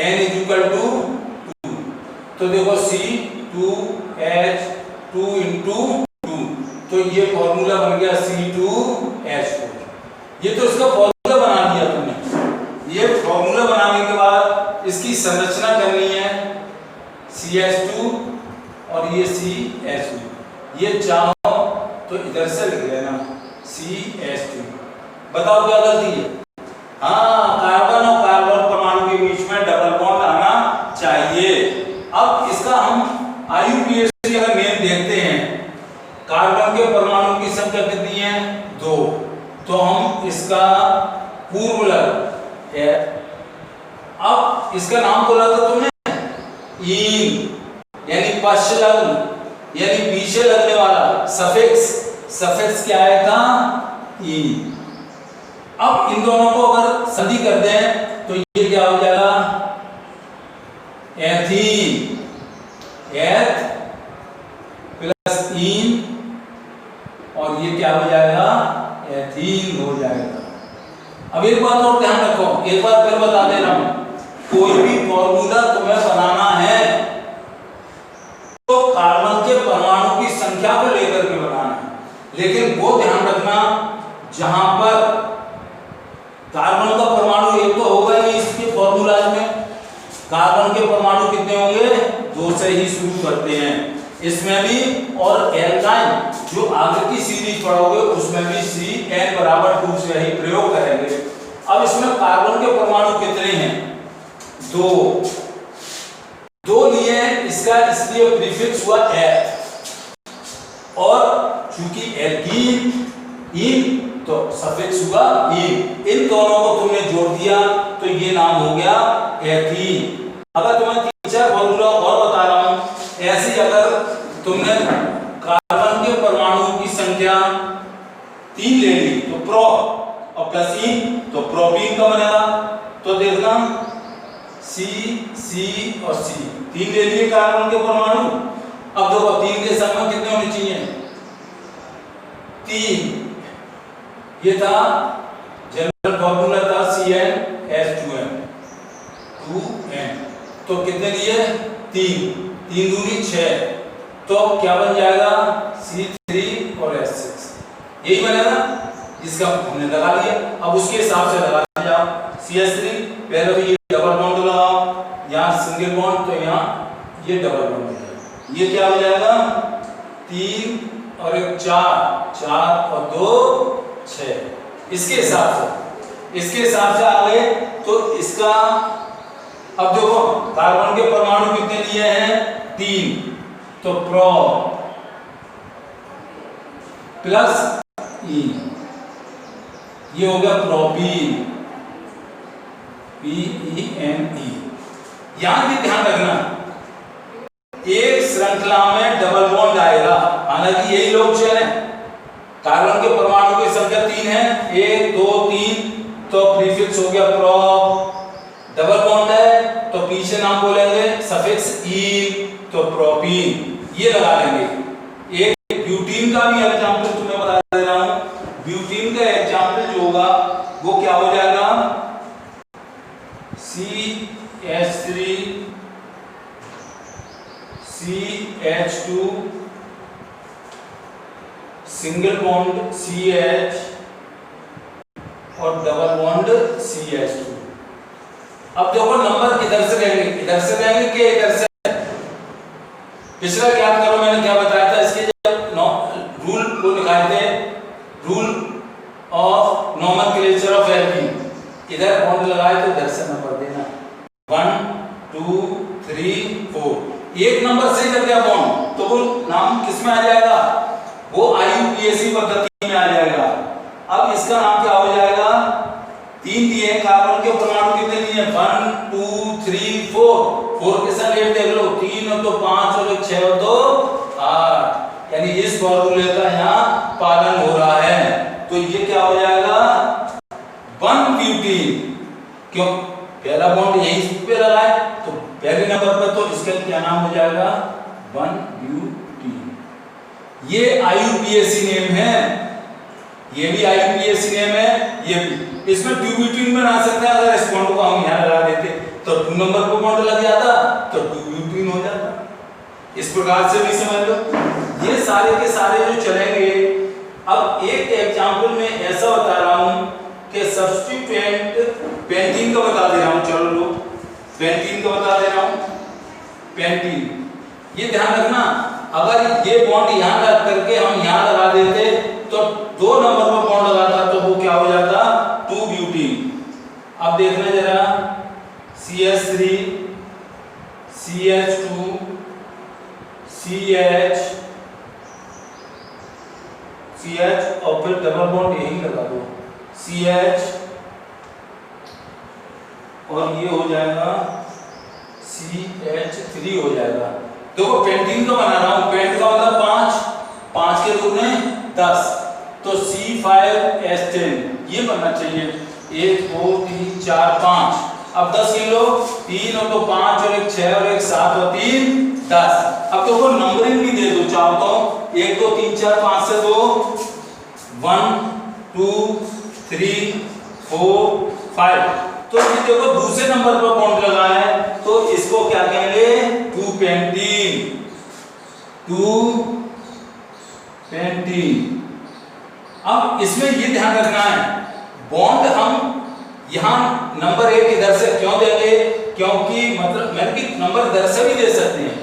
n इज इक्वल टू 2, तो देखो C2H2 इंटू 2, तो ये फॉर्मूला बन गया C2H4। ये तो इसका फॉर्मूला बना दिया तुमने। ये फॉर्मूला बनाने के बाद इसकी संरचना करनी है, CH2 और ये CH2, ये चाहो तो इधर से लिख लेना CH2। बताओ क्या गलती है, हाँ कार्बन और कार्बन परमाणु के बीच में डबल बॉन्ड आना चाहिए। चाहिए। अब इसका हम IUPAC अगर नेम देखते हैं, कार्बन के परमाणु की संख्या कितनी है? 2। तो हम इसका पूर्व लग्न है, अब इसका नाम बोला था तुमने ईन, यानी पश्च लग्न, यानी पीछे लगने वाला सफिक्स। सफिक्स क्या आएगा? ईन। अब इन दोनों को अगर संधि कर दें तो ये क्या हो जाएगा? एथीन, एथ प्लस ईन, और ये क्या हो जाएगा? एथीन हो जाएगा। अब एक बात और ध्यान रखो, एक बार फिर बता दे रहा हूं, कोई भी फॉर्मूला तुम्हें बनाना है तो कार्बन के परमाणु की संख्या को लेकर के बनाना है, लेकिन वो ध्यान रखना जहां पर कार्बन का परमाणु एक तो होगा ही इसके फॉर्मूला में, कार्बन के परमाणु कितने होंगे? 2 से ही शुरू करते हैं इसमें भी, और एल्काइन जो आगे की सीरीज पढ़ोगे उसमें भी CN = 2 से ही प्रयोग करेंगे। अब इसमें कार्बन के परमाणु कितने हैं? 2 लिए हैं, इसका इसलिए प्रीफिक्स हुआ एथ, और चूंकि एल्कीन ईन तो सफिक्स हुआ ईन। इन दोनों को तुमने जोड़ दिया तो ये नाम हो गया एथीन। अगर तुम्हें 3-4 फॉर्मूला और बता रहा हूं, ऐसी अगर तुमने कार्बन के परमाणु की संख्या 3 ले ली तो प्रो और प्लस ईन तो प्रोपीन का बनेगा। तो देखना C और C 3 ले लिए कार्बन के परमाणु। अब देखो 3 के संग कितने होने चाहिए? 3। ये था जनरल फॉर्मूला था CnH2n 2n, तो कितने लिए? 3 दूनी 6, तो क्या बन जाएगा? C3 और H6, यही बनेगा। इसका हमने लगा लिया, अब उसके हिसाब से लगा जाओ। CH3 पहले तो ये डबल बॉन्ड लगाओ, यहाँ सिंगल बॉन्ड, तो यहाँ ये डबल बॉन्ड, ये क्या हो जाएगा? 3 और 1 4 और 2 6। इसके हिसाब से आ गए तो इसका, अब देखो कार्बन के परमाणु कितने लिए हैं? 3, तो प्रो प्लस ईन, ये हो गया प्रोपीन, PENE। यहां भी ध्यान रखना, एक श्रृंखला में डबल बॉन्ड आएगा, हालांकि यही लोग चले, कार्बन के परमाणु की संख्या 3 है, 1 2 3, तो प्रीफिक्स हो गया प्रो, डबल बॉन्ड है तो पीछे नाम बोलेंगे सफिक्स ईन, तो प्रोपीन, ये लगा लेंगे। एक ब्यूटीन का भी एग्जांपल तुम्हें बता दे रहा हूं, ब्यूटीन का एग्जांपल जो होगा वो क्या हो जाएगा? CH3 CH2 single bond CH और डबल बॉन्ड CH2। अब देखो नंबर किधर से रहेंगे, इधर से रहेंगे कि इधर से? पिछला याद करो मैंने क्या बताया था, इसके जब रूल को निकाले थे, rule of nomenclature of alkene, इधर बॉन्ड लगाए तो इधर से नंबर देना 1 2 3 4। एक नंबर से लग गया बॉन्ड तो वो नाम किसमें आ जाएगा? वो IUPAC पद्धति में आ जाएगा। अब इसका नाम क्या हो जाएगा? 3 दिए कार्बन के परमाणु कितने दिए? 1 2 3 4 के साथ रेट देख लो, 3 और 2 5 और 1 6 और 2 8, यानी इस फॉर्मूले का यहाँ पालन हो रहा है। तो ये क्या हो जाएगा? 1 ब्यूटीन, क्यों पहला बॉन्ड यहीं पे लगा है तो पहले नंबर पर, तो इसका क्या नाम हो जाएगा? 1 ब्यूटीन। ये IUPAC नेम है, ये भी IUPAC नेम है, ये भी। इसमें 2 ब्यूटीन बना सकते हैं, अगर इस बॉन्ड को हम यहाँ लगा देते तो 2 नंबर पर बॉन्ड लग जाता तो 2 ब्यूटीन हो जाता। इस प्रकार से भी समझ लो, ये सारे के सारे जो चलेंगे। अब एक एग्जांपल में ऐसा बता रहा हूं कि सब्स्टिट्यूएंट पेंटीन का बता दे रहा हूं, चलो लो पेंटीन का बता दे रहा हूं। पेंटीन, ये ध्यान रखना, अगर ये बॉन्ड यहां रख करके हम यहां लगा देते तो 2 नंबर पर बॉन्ड लगाता तो वो क्या हो जाता? 2 ब्यूटीन। अब देखना जरा CH3 CH2 CH और फिर डबल बॉन्ड यही लगा दो CH और ये हो जाएगा CH3 हो जाएगा। देखो पेंटीन का बना रहा हूं, पेंट का मतलब 5 के दूने 10, तो C5H10 ये बनना चाहिए। 1 2 3 4 5। अब 10 किलो 3 और 2 5 और 1 6 और 1 7 और 3 10। अब देखो नंबरिंग भी दे दो चाहो तो 1 2 3 4 5 से 2 1 2 3 4 5। तो ये देखो दूसरे नंबर पर बॉन्ड लगा है, तो इसको क्या कहेंगे 2 पेंटीन। 2 पेंटीन। अब इसमें ये ध्यान रखना है, बॉन्ड हम यहां नंबर 1 इधर से क्यों देंगे, क्योंकि मतलब मैंने कि नंबर इधर से भी दे सकते हैं।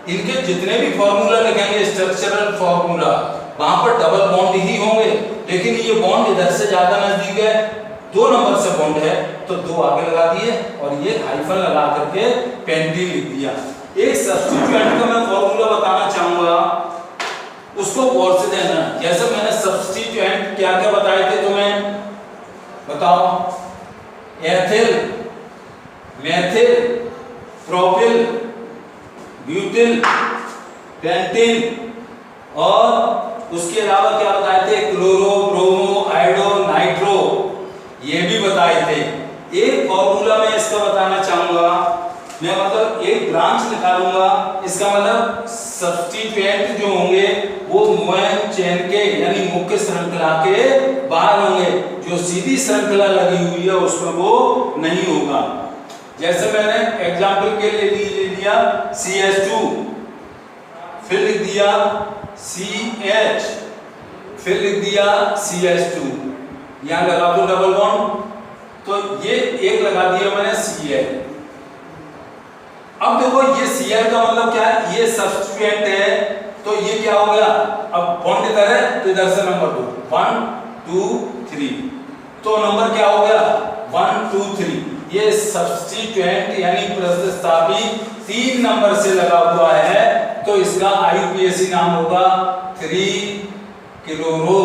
इनके जितने भी फॉर्मूला लिखेंगे स्ट्रक्चरल फॉर्मूला, वहां पर डबल बॉन्ड ही होंगे, लेकिन ये बॉन्ड इधर से ज्यादा नजदीक है, 2 नंबर से बॉन्ड है तो 2 आगे लगा दिए और ये हाइफन लगा करके पेंटीन लिख दिया। एक सब्स्टिट्यूएंट का मैं फॉर्मूला बताना चाहूंगा, उसको गौर से देना। जैसे मैंने सब्स्टिट्यूएंट क्या क्या बताए थे तुम्हें, बताओ। Ethyl, methyl, propyl, butyl, pentene और उसके अलावा क्या बताए थे, क्लोरो, ब्रोमो, आयोडो, नाइट्रो, ये भी बताए थे। एक फॉर्मूला मैं इसका बताना चाहूंगा, मैं मतलब एक ब्रांच निकालूंगा, इसका मतलब सब्स्टिट्यूएंट जो होंगे वो मोएन चेन के यानी मुख्य श्रृंखला के बाहर होंगे, जो सीधी श्रृंखला लगी हुई है उसमें वो नहीं होगा। जैसे मैंने एग्जांपल के लिए ले लिया CH2, फिर लिख दिया CH, फिर लिख दिया CH2, यहां लगा दो डबल बॉन्ड, तो ये एक लगा दिया मैंने Cl। अब देखो ये Cl का मतलब क्या है, ये सब्स्टिट्यूएंट है, तो ये क्या हो गया, अब बॉन्ड इधर है तो इधर से नंबर 2 1 2 3, तो नंबर क्या हो गया 1 2 3। ये सब्स्टिट्यूएंट यानी प्रतिस्थापी 3 नंबर से लगा हुआ है, तो इसका IUPAC नाम होगा 3 क्लोरो।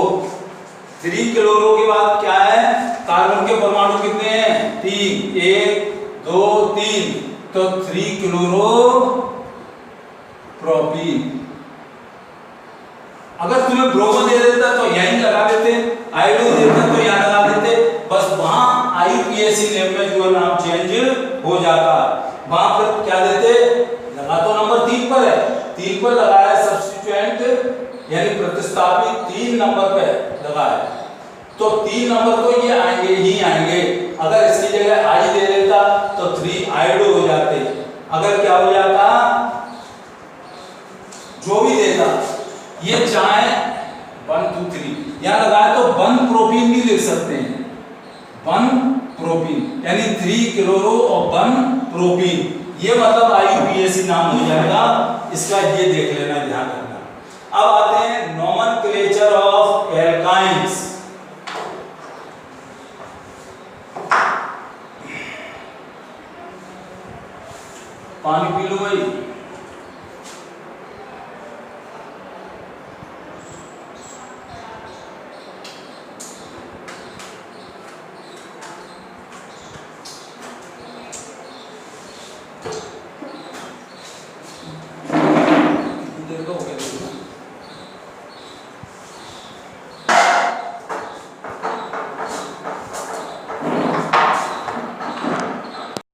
3 क्लोरो के बाद क्या है, कार्बन के परमाणु कितने हैं 3, 1 2 3, तो 3 क्लोरो प्रोपीन। अगर तुम्हें ब्रोमो दे देता तो यहीं लगा देते, आयोडो देता तो यहां लगा देते, बस वहां IUPAC नेम में जो नाम चेंज हो जाता, वहां पर क्या देते, लगा तो नंबर 3 पर है, 3 पर लगाया सब्स्टिट्यूएंट यानी प्रतिस्थापी 3 नंबर पे लगाया, तो 3 नंबर तो ये आएंगे ही आएंगे। अगर इसकी जगह I दे देता तो 3 आयोडो हो जाते, अगर क्या हो जाता जो भी देता, ये चाहे 1 2 3 यहां लगाए तो 1 प्रोपीन भी लिख सकते हैं, 1 प्रोपीन यानी 3 क्लोरो और 1 प्रोपीन, ये मतलब IUPAC नाम हो जाएगा इसका, ये देख लेना, ध्यान रखना। अब आते हैं नोमेनक्लेचर ऑफ एल्काइन्स। पानी पी लो भाई।